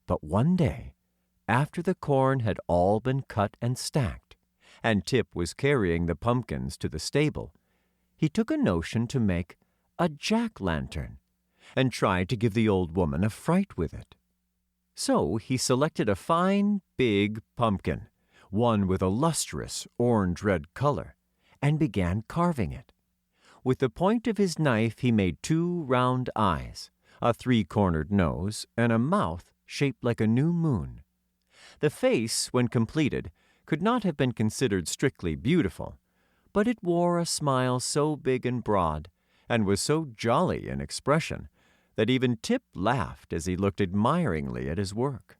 But one day, after the corn had all been cut and stacked, and Tip was carrying the pumpkins to the stable, he took a notion to make a jack-lantern, and tried to give the old woman a fright with it. So he selected a fine, big pumpkin, one with a lustrous orange-red color, and began carving it. With the point of his knife he made 2 round eyes, a 3-cornered nose, and a mouth shaped like a new moon. The face, when completed, could not have been considered strictly beautiful, but it wore a smile so big and broad, and was so jolly in expression, that even Tip laughed as he looked admiringly at his work.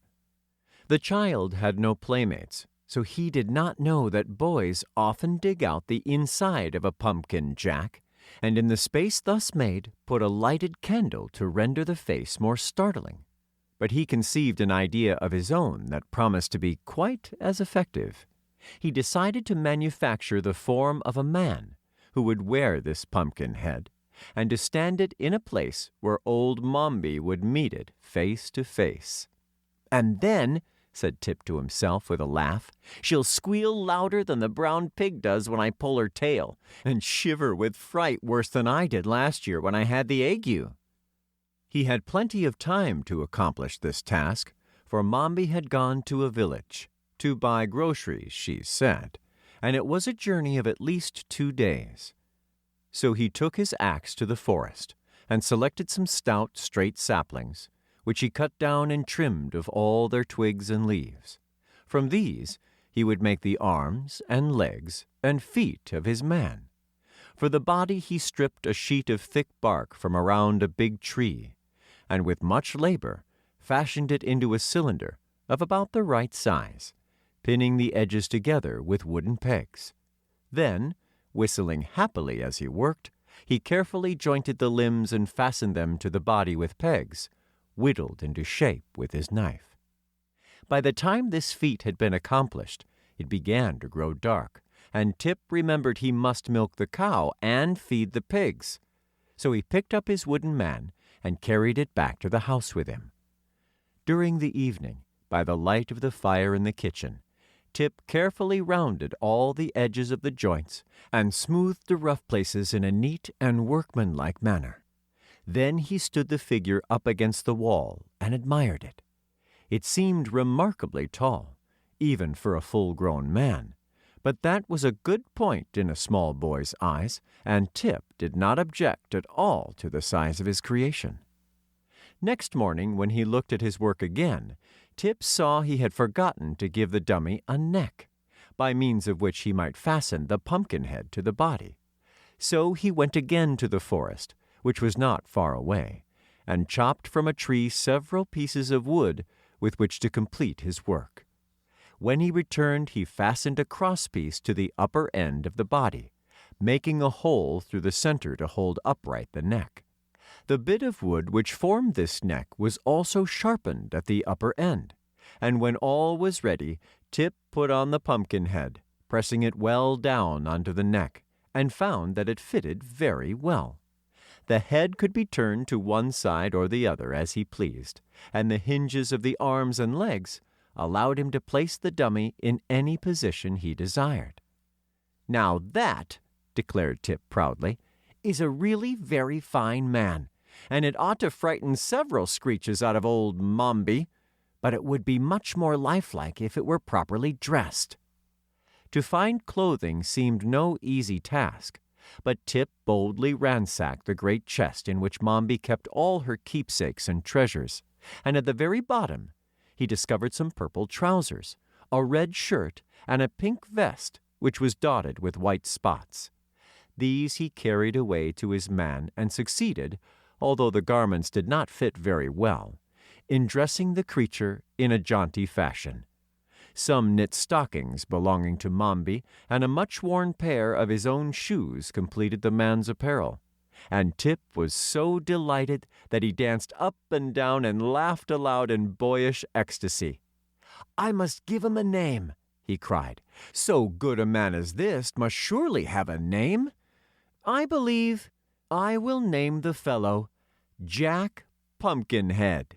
The child had no playmates, so he did not know that boys often dig out the inside of a pumpkin jack, and in the space thus made put a lighted candle to render the face more startling. But he conceived an idea of his own that promised to be quite as effective. He decided to manufacture the form of a man who would wear this pumpkin head, and to stand it in a place where old Mombi would meet it face to face. "And then," said Tip to himself with a laugh, "she'll squeal louder than the brown pig does when I pull her tail, and shiver with fright worse than I did last year when I had the ague." He had plenty of time to accomplish this task, for Mombi had gone to a village to buy groceries, she said, and it was a journey of at least 2 days. So he took his axe to the forest, and selected some stout, straight saplings, which he cut down and trimmed of all their twigs and leaves. From these he would make the arms and legs and feet of his man. For the body he stripped a sheet of thick bark from around a big tree, and with much labor fashioned it into a cylinder of about the right size, pinning the edges together with wooden pegs. Then, whistling happily as he worked, he carefully jointed the limbs and fastened them to the body with pegs, whittled into shape with his knife. By the time this feat had been accomplished, it began to grow dark, and Tip remembered he must milk the cow and feed the pigs. So he picked up his wooden man and carried it back to the house with him. During the evening, by the light of the fire in the kitchen, Tip carefully rounded all the edges of the joints and smoothed the rough places in a neat and workmanlike manner. Then he stood the figure up against the wall and admired it. It seemed remarkably tall, even for a full-grown man, but that was a good point in a small boy's eyes, and Tip did not object at all to the size of his creation. Next morning, when he looked at his work again, Tip saw he had forgotten to give the dummy a neck, by means of which he might fasten the pumpkin head to the body. So he went again to the forest, which was not far away, and chopped from a tree several pieces of wood with which to complete his work. When he returned, he fastened a crosspiece to the upper end of the body, making a hole through the center to hold upright the neck. The bit of wood which formed this neck was also sharpened at the upper end, and when all was ready, Tip put on the pumpkin head, pressing it well down onto the neck, and found that it fitted very well. The head could be turned to one side or the other as he pleased, and the hinges of the arms and legs allowed him to place the dummy in any position he desired. "Now that," declared Tip proudly, "is a really very fine man, and it ought to frighten several screeches out of old Mombi, but it would be much more lifelike if it were properly dressed." To find clothing seemed no easy task, but Tip boldly ransacked the great chest in which Mombi kept all her keepsakes and treasures, and at the very bottom he discovered some purple trousers, a red shirt, and a pink vest which was dotted with white spots. These he carried away to his man and succeeded, although the garments did not fit very well, in dressing the creature in a jaunty fashion. Some knit stockings belonging to Mombi and a much-worn pair of his own shoes completed the man's apparel, and Tip was so delighted that he danced up and down and laughed aloud in boyish ecstasy. "I must give him a name," he cried. "So good a man as this must surely have a name. I believe I will name the fellow Jack Pumpkinhead."